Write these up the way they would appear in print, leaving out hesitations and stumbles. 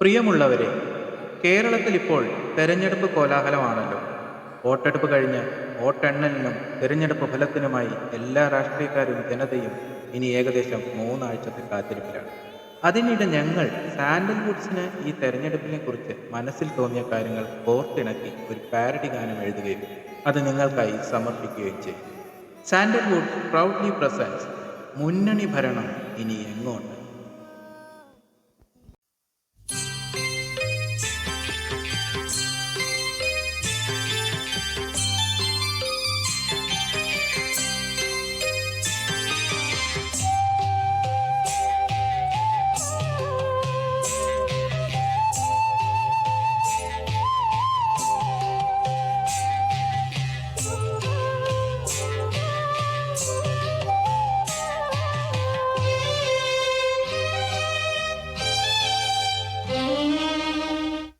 പ്രിയമുള്ളവരെ, കേരളത്തിൽ ഇപ്പോൾ തെരഞ്ഞെടുപ്പ് കോലാഹലമാണല്ലോ. വോട്ടെടുപ്പ് കഴിഞ്ഞ് വോട്ടെണ്ണലിനും തിരഞ്ഞെടുപ്പ് ഫലത്തിനുമായി എല്ലാ രാഷ്ട്രീയക്കാരും ജനതയും ഇനി ഏകദേശം 3 ആഴ്ചത്തെ കാത്തിരിപ്പിലാണ്. അതിനിടെ ഞങ്ങൾ സാൻഡൽവുഡ്സിന് ഈ തെരഞ്ഞെടുപ്പിനെ കുറിച്ച് മനസ്സിൽ തോന്നിയ കാര്യങ്ങൾ കോർത്തിണക്കി ഒരു പാരഡി ഗാനം എഴുതുകയും അത് നിങ്ങൾക്കായി സമർപ്പിക്കുകയും ചെയ്യും. സാൻഡൽവുഡ് പ്രൗഡ്ലി പ്രസൻസ് മുന്നണി ഭരണം ഇനി എങ്ങോട്ട്.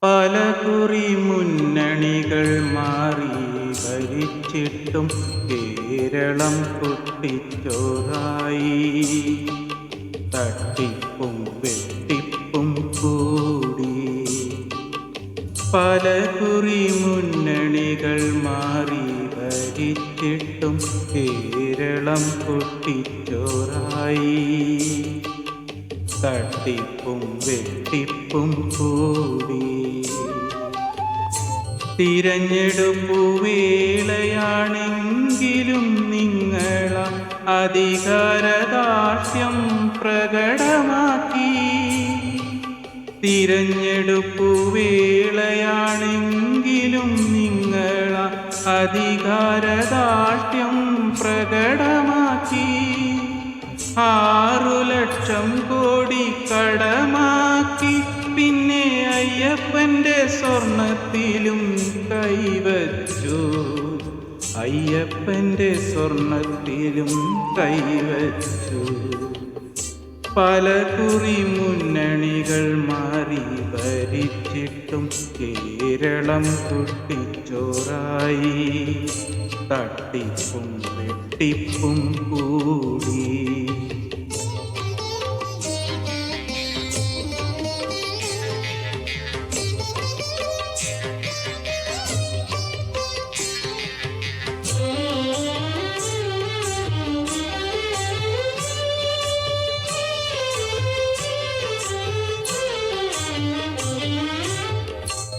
പലകുറി മുന്നണികൾ മാറി ഭരിച്ചിട്ടും കേരളം കുട്ടിച്ചോറായി. തട്ടിപ്പും വെട്ടിപ്പും കൂടി. പലകുറി മുന്നണികൾ മാറി ഭരിച്ചിട്ടും കേരളം കുട്ടിച്ചോറായി. തട്ടിപ്പും വെട്ടിപ്പും കൂടി. തിരഞ്ഞെടുപ്പു വേളയാണെങ്കിലും നിങ്ങള അധികാരദാർഢ്യം പ്രകടമാക്കി. തിരഞ്ഞെടുപ്പു വേളയാണെങ്കിലും നിങ്ങള അധികാരദാർഢ്യം പ്രകടമാക്കി. 6 ലക്ഷം കോടി കടമാക്കി. പിന്നെ അയ്യപ്പന്റെ സ്വർണത്തിലും കൈവച്ചു. അയ്യപ്പന്റെ സ്വർണത്തിലും കൈവച്ചു. പലകുറി മുന്നണികൾ മാറി ഭരിച്ചിട്ടും കേരളം കുട്ടിച്ചോറായി. തട്ടിപ്പും വെട്ടിപ്പും കൂടി.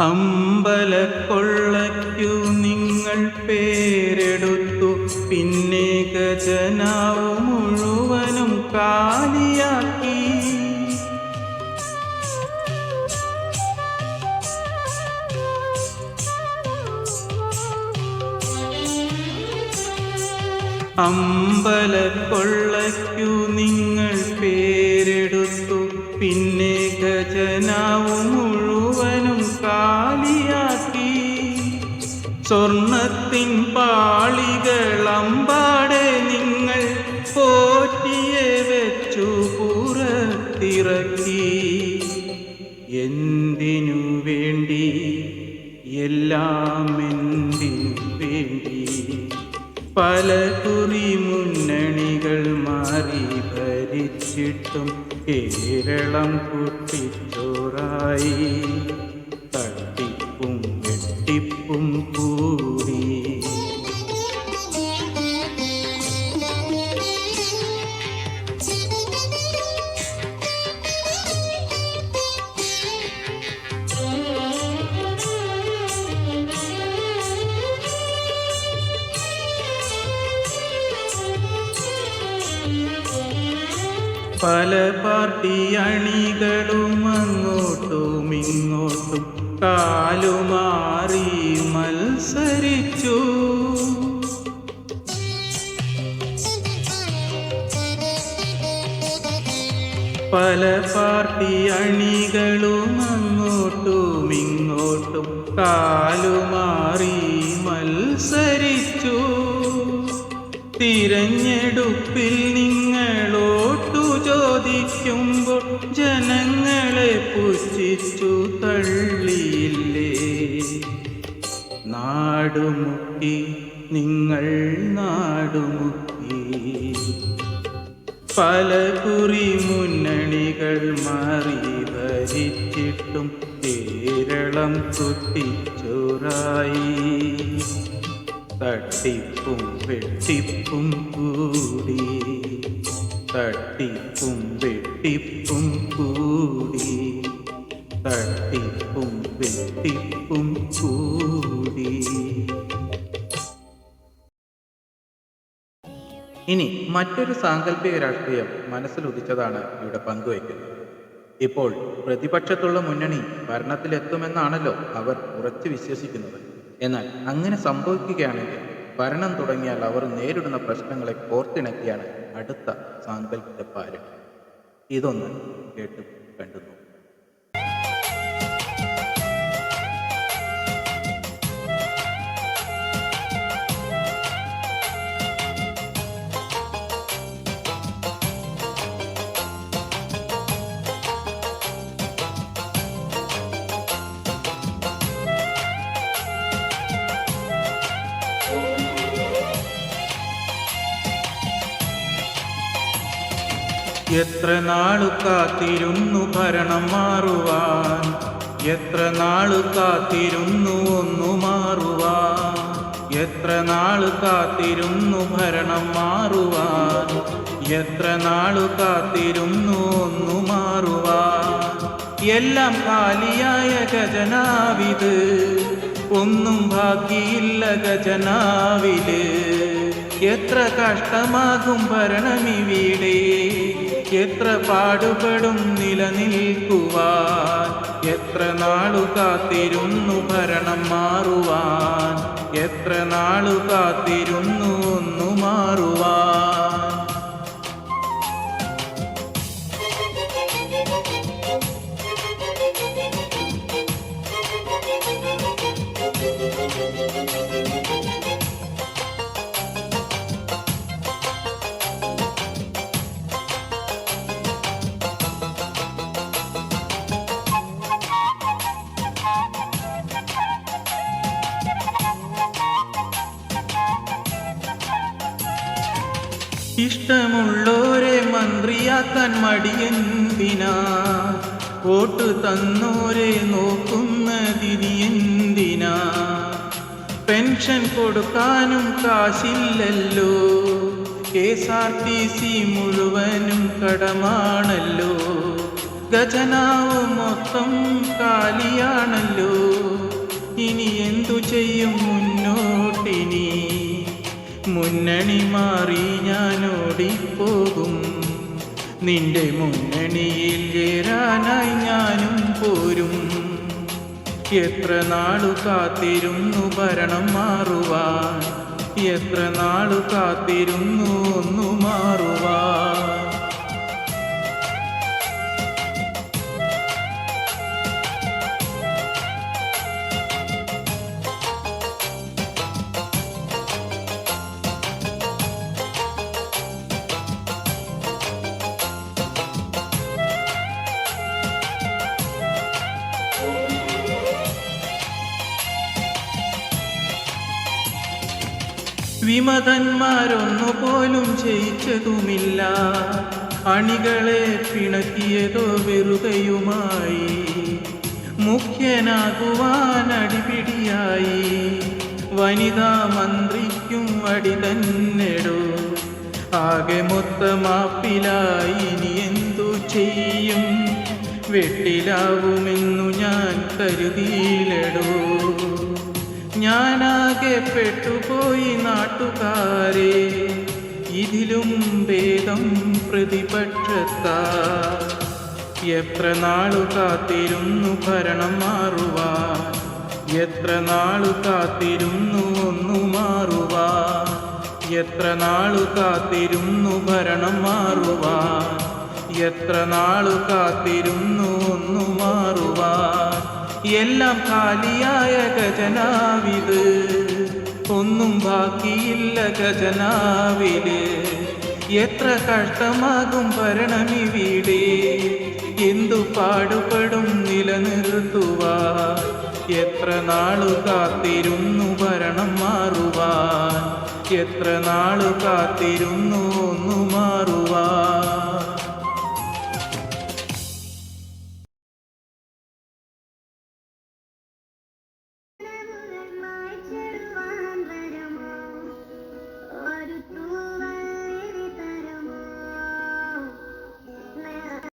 അമ്പലക്കൊള്ളയ്ക്കു നിങ്ങൾ പേരെടുത്തു. പിന്നെ ഖജനാവ് മുഴുവനും കാലിയാക്കി. അമ്പലക്കൊള്ളയ്ക്കു നിങ്ങൾ പേരെടുത്തു. പിന്നെ ഖജനാവ് മുഴുവനും കാലിയാക്കി. സ്വർണത്തിൻ പാളികളമ്പാടെ നിങ്ങൾ പോറ്റിയെ വെച്ചു പുറത്തിറക്കി. എന്തിനു വേണ്ടി? എല്ലാം എന്തിനു വേണ്ടി? പലകുറി മുന്നണികൾ മാറി ഭരിച്ചിട്ടും കേരളം കുട്ടിച്ചോറായി. തട്ടിപ്പും വെട്ടിപ്പും കൂടി. പല പാർട്ടി അണികളും അങ്ങോട്ടും ഇങ്ങോട്ടും കാലുമാറി മത്സരിച്ചു. പല പാർട്ടി അണികളും അങ്ങോട്ടും ഇങ്ങോട്ടും കാലുമാറി മത്സരിച്ചു. തിരഞ്ഞെടുപ്പിൽ നിങ്ങളോട്ടു ചോദിക്കുമ്പോൾ ജനങ്ങളെ പുച്ഛിച്ചു തള്ളിയില്ലേ? നാടുമുക്കി നിങ്ങൾ നാടുമുക്കി. പലകുറി മുന്നണികൾ മാറി ഭരിച്ചിട്ടും കേരളം കുട്ടിച്ചോറായി. തട്ടിപ്പും വെട്ടിപ്പും കൂടി, തട്ടിപ്പും വെട്ടിപ്പും കൂടി, തട്ടിപ്പും വെട്ടിപ്പും കൂടി. ഇനി മറ്റൊരു സാങ്കല്പിക രാഷ്ട്രീയം മനസ്സിലുദിച്ചതാണ് ഇവിടെ പങ്കുവയ്ക്കുന്നത്. ഇപ്പോൾ പ്രതിപക്ഷത്തുള്ള മുന്നണി ഭരണത്തിലെത്തുമെന്നാണല്ലോ അവർ ഉറച്ചു വിശ്വസിക്കുന്നത്. എന്നാൽ അങ്ങനെ സംഭവിക്കുകയാണെങ്കിൽ ഭരണം തുടങ്ങിയാൽ അവർ നേരിടുന്ന പ്രശ്നങ്ങളെ കോർത്തിണക്കിയാണ് അടുത്ത സാങ്കല്പിക പാരഡി. ഇതൊന്ന് കേട്ട് കണ്ടുന്നു. എത്ര നാളു കാത്തിരുന്നു ഭരണം മാറുവാൻ, എത്ര നാളു കാത്തിരുന്നു ഒന്നു മാറുവാൻ, എത്ര നാളു കാത്തിരുന്നു ഭരണം മാറുവാൻ, എത്ര നാളു കാത്തിരുന്നു ഒന്നു മാറുവാൻ. എല്ലാം കാലിയായ ഖജനാവിത്, ഒന്നും ബാക്കിയില്ല ഖജനാവില്. എത്ര കഷ്ടമാകും ഭരണമിവിടെ, എത്ര പാടുപെടും നിലനിൽക്കുവാൻ. എത്ര നാളു കാത്തിരുന്നു ഭരണം മാറുവാൻ, എത്ര നാളു കാത്തിരുന്നു ഒന്നു മാറുവാൻ. ഇഷ്ടമുള്ളോരെ മന്ത്രിയാക്കാൻ മടിയെന്തിനാ, വോട്ട് തന്നോരെ നോക്കുന്നതിരിയെന്തിനാ. പെൻഷൻ കൊടുക്കാനും കാശില്ലല്ലോ, KSRTC മുഴുവനും കടമാണല്ലോ. ഖജനാവ് മൊത്തം കാലിയാണല്ലോ, ഇനി എന്തു ചെയ്യും മുന്നോട്ടിനി. മുന്നണി മാറി ഞാനോടിപ്പോകും, നിന്റെ മുന്നണിയിൽ ചേരാനായി ഞാനും പോരും. എത്ര നാളു കാത്തിരുന്നു ഭരണം മാറുവാൻ, എത്ര നാളു കാത്തിരുന്നു ഒന്നു മാറുവാൻ. വിമതന്മാരൊന്നുപോലും ജയിച്ചതുമില്ല, അണികളെ പിണക്കിയതോ വെറുതെയുമായി. മുഖ്യനാകുവാൻ അടിപിടിയായി, വനിതാ മന്ത്രിക്കും അടി തന്നെടോ. ആകെ മൊത്തമാപ്പിലായി, ഇനി എന്തു ചെയ്യും, വെട്ടിലാവുമെന്നു ഞാൻ കരുതിയിലടോ. ഞാനാകെ പെട്ടുപോയി നാട്ടുകാരെ, ഇതിലും ഭേദം പ്രതിപക്ഷത്താ. എത്ര നാളു കാത്തിരുന്നു ഭരണം മാറുവാൻ, എത്ര നാളു കാത്തിരുന്നു ഒന്നു മാറുവാൻ. എത്ര നാളു കാത്തിരുന്നു ഭരണം മാറുവാൻ, എത്ര നാളു കാത്തിരുന്നു ഒന്നു മാറുവാൻ. എല്ലാം കാലിയായ ഖജനാവിത്, ഒന്നും ബാക്കിയില്ല ഖജനാവില്. എത്ര കഷ്ടമാകും ഭരണമിവിടെ, എന്തു പാടുപെടും നിലനിർത്തുവാൻ. എത്ര നാളു കാത്തിരുന്നു ഭരണം മാറുവാൻ, എത്ര നാളു കാത്തിരുന്നു ഒന്നു മാറുവാൻ.